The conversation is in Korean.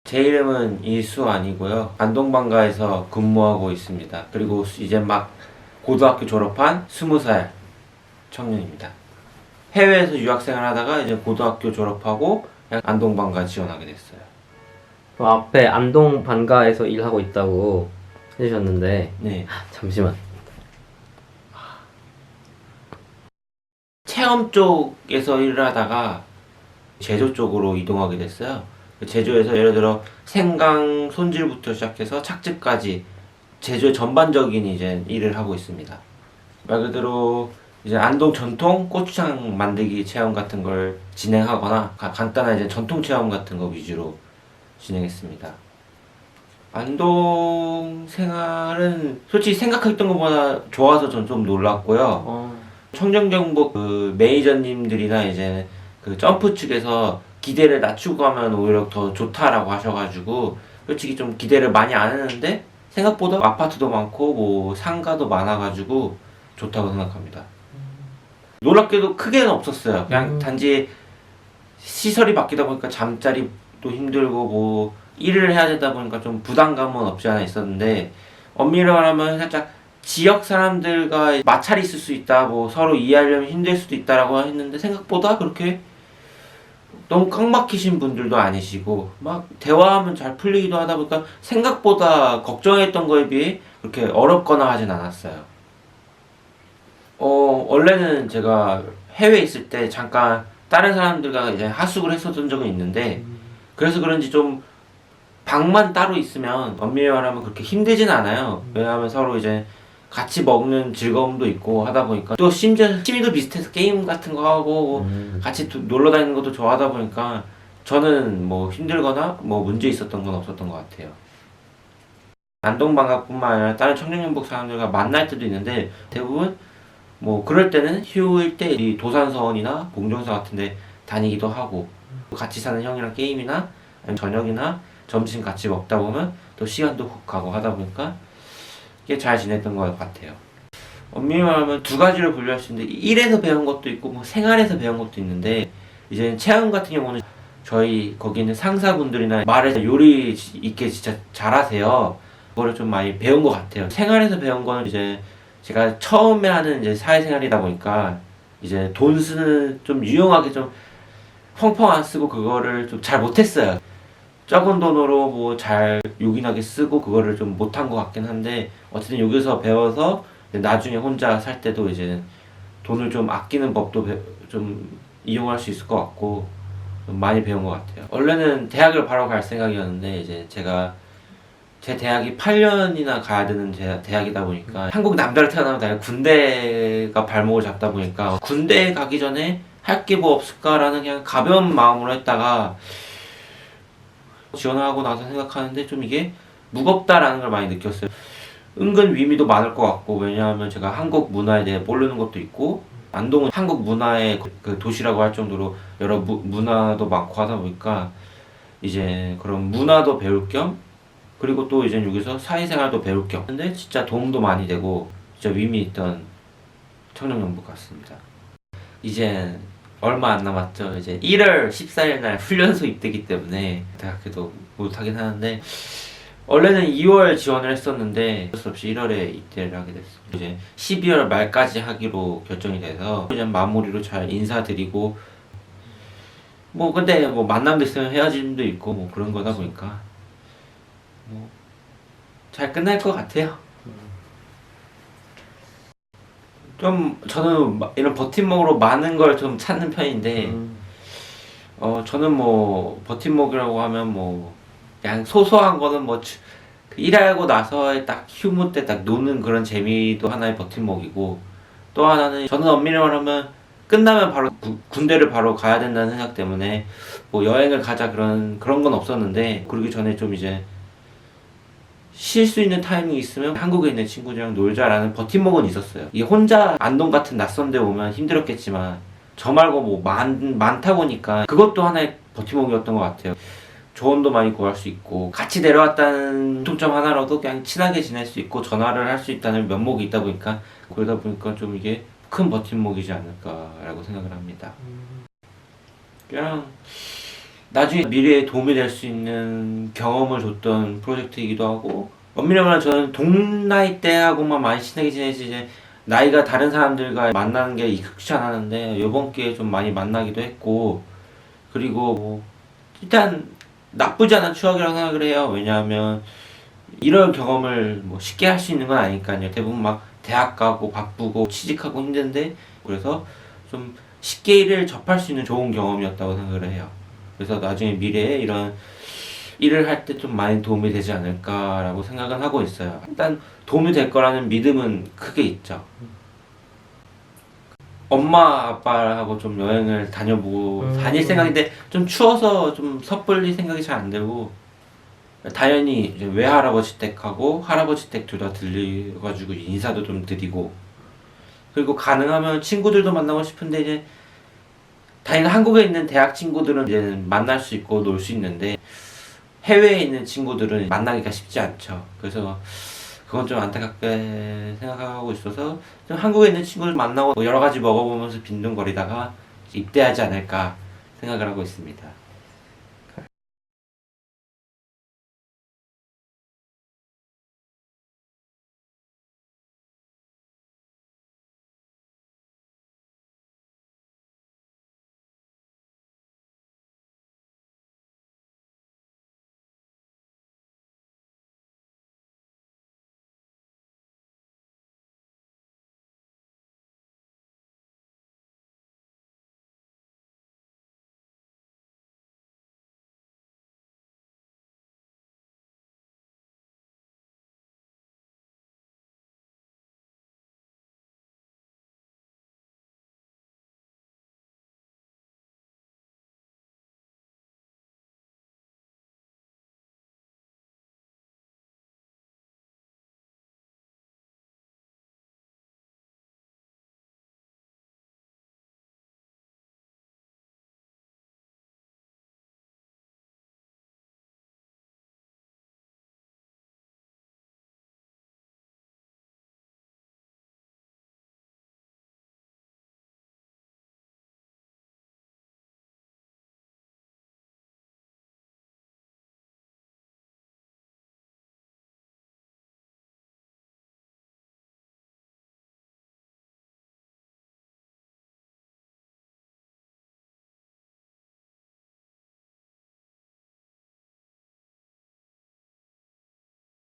제 이름은 이수환이고요. 안동방가에서 근무하고 있습니다. 그리고 이제 막 고등학교 졸업한 20살 청년입니다. 해외에서 유학생활 하다가 이제 고등학교 졸업하고 안동방가 지원하게 됐어요. 앞에 안동 방가에서 일하고 있다고 해주셨는데 네. 잠시만. 체험 쪽에서 일을 하다가 제조 쪽으로 이동하게 됐어요. 제조에서 예를 들어 생강 손질부터 시작해서 착즙까지 제조의 전반적인 이제 일을 하고 있습니다. 말 그대로 이제 안동 전통 고추장 만들기 체험 같은 걸 진행하거나 간단한 이제 전통 체험 같은 거 위주로 진행했습니다. 안동 생활은 솔직히 생각했던 것보다 좋아서 전 좀 놀랐고요. 청정정복 그 매니저님들이나 이제 그 점프 측에서 기대를 낮추고 하면 오히려 더 좋다라고 하셔가지고 솔직히 좀 기대를 많이 안 했는데 생각보다 아파트도 많고 뭐 상가도 많아가지고 좋다고 생각합니다. 놀랍게도 크게는 없었어요. 그냥 단지 시설이 바뀌다 보니까 잠자리도 힘들고 뭐 일을 해야 되다 보니까 좀 부담감은 없지 않아 있었는데 엄밀히 말하면 살짝 지역 사람들과 마찰이 있을 수 있다, 뭐 서로 이해하려면 힘들 수도 있다라고 했는데 생각보다 그렇게 너무 꽉 막히신 분들도 아니시고 막 대화하면 잘 풀리기도 하다 보니까 생각보다 걱정했던 거에 비해 그렇게 어렵거나 하진 않았어요. 원래는 제가 해외에 있을 때 잠깐 다른 사람들과 이제 하숙을 했었던 적은 있는데 그래서 그런지 좀 방만 따로 있으면 엄밀히 말하면 그렇게 힘들진 않아요. 왜냐하면 서로 이제 같이 먹는 즐거움도 있고 하다 보니까 또 심지어 취미도 비슷해서 게임 같은 거 하고 같이 놀러 다니는 것도 좋아하다 보니까 저는 뭐 힘들거나 뭐 문제 있었던 건 없었던 것 같아요. 안동방가뿐만 아니라 다른 청년연복 사람들과 만날 때도 있는데 대부분 뭐 그럴 때는 휴일 때 이 도산서원이나 봉정사 같은 데 다니기도 하고 같이 사는 형이랑 게임이나 아니면 저녁이나 점심 같이 먹다 보면 또 시간도 훅 가고 하다 보니까 이게 잘 지냈던 것 같아요. 엄밀히 말하면 두 가지로 분류할 수 있는데 일에서 배운 것도 있고 뭐 생활에서 배운 것도 있는데 이제 체험 같은 경우는 저희 거기 있는 상사분들이나 말을 요리 있게 진짜 잘하세요. 그거를 좀 많이 배운 것 같아요. 생활에서 배운 거는 이제 제가 처음에 하는 이제 사회생활이다 보니까 이제 돈 쓰는 좀 유용하게 좀 펑펑 안 쓰고 그거를 좀 잘 못했어요. 적은 돈으로 뭐 잘 요긴하게 쓰고 그거를 좀 못한 것 같긴 한데 어쨌든 여기서 배워서 나중에 혼자 살 때도 이제 돈을 좀 아끼는 법도 좀 이용할 수 있을 것 같고 좀 많이 배운 것 같아요. 원래는 대학을 바로 갈 생각이었는데 이제 제가 제 대학이 8년이나 가야 되는 대학이다 보니까 한국 남자로 태어나면 다 군대가 발목을 잡다 보니까 군대 가기 전에 할 게 뭐 없을까라는 그냥 가벼운 마음으로 했다가 지원하고 나서 생각하는데 좀 이게 무겁다라는 걸 많이 느꼈어요. 은근 의미도 많을 것 같고 왜냐하면 제가 한국 문화에 대해 모르는 것도 있고 안동은 한국 문화의 그 도시라고 할 정도로 여러 문화도 많고 하다 보니까 이제 그런 문화도 배울 겸 그리고 또 이제 여기서 사회생활도 배울 겸 근데 진짜 도움도 많이 되고 진짜 의미 있던 청년연복 같습니다. 이제 얼마 안 남았죠. 이제 1월 14일 날 훈련소 입대기 때문에 대학교도 못하긴 하는데 원래는 2월 지원을 했었는데 어쩔 수 없이 1월에 입대를 하게 됐습니다. 이제 12월 말까지 하기로 결정이 돼서 그냥 마무리로 잘 인사드리고 뭐 근데 뭐 만남도 있으면 헤어짐도 있고 뭐 그런 거다 보니까 뭐 잘 끝날 것 같아요. 좀 저는 이런 버팀목으로 많은 걸 좀 찾는 편인데 저는 뭐 버팀목이라고 하면 뭐 그냥 소소한 거는 뭐 일하고 나서 딱 휴무 때 딱 노는 그런 재미도 하나의 버팀목이고 또 하나는 저는 엄밀히 말하면 끝나면 바로 군대를 바로 가야 된다는 생각 때문에 뭐 여행을 가자 그런 건 없었는데 그러기 전에 좀 이제 쉴 수 있는 타이밍이 있으면 한국에 있는 친구들이랑 놀자라는 버팀목은 있었어요. 이게 혼자 안동 같은 낯선 데 오면 힘들었겠지만 저 말고 뭐 많다 보니까 그것도 하나의 버팀목이었던 것 같아요. 조언도 많이 구할 수 있고 같이 내려왔다는 통점 하나로도 그냥 친하게 지낼 수 있고 전화를 할 수 있다는 면목이 있다 보니까 그러다 보니까 좀 이게 큰 버팀목이지 않을까라고 생각을 합니다. 그냥 나중에 미래에 도움이 될 수 있는 경험을 줬던 프로젝트이기도 하고, 엄밀히 말하면 저는 동나이 때하고만 많이 친하게 지내지 이제 나이가 다른 사람들과 만나는 게 익숙치 않았는데 이번 기회에 좀 많이 만나기도 했고, 그리고 뭐 일단 나쁘지 않은 추억이라고 생각을 해요. 왜냐하면 이런 경험을 뭐 쉽게 할 수 있는 건 아니니까요. 대부분 막 대학 가고 바쁘고 취직하고 힘든데, 그래서 좀 쉽게 일을 접할 수 있는 좋은 경험이었다고 생각을 해요. 그래서 나중에 미래에 이런 일을 할 때 좀 많이 도움이 되지 않을까라고 생각은 하고 있어요. 일단 도움이 될 거라는 믿음은 크게 있죠. 엄마 아빠하고 좀 여행을 다녀보고 다닐 생각인데 좀 추워서 좀 섣불리 생각이 잘 안 들고, 당연히 이제 외할아버지 댁하고 할아버지 댁 둘 다 들려가지고 인사도 좀 드리고, 그리고 가능하면 친구들도 만나고 싶은데 이제 당연히 한국에 있는 대학 친구들은 이제는 만날 수 있고 놀 수 있는데 해외에 있는 친구들은 만나기가 쉽지 않죠. 그래서 그건 좀 안타깝게 생각하고 있어서 좀 한국에 있는 친구들 만나고 뭐 여러 가지 먹어보면서 빈둥거리다가 입대하지 않을까 생각을 하고 있습니다.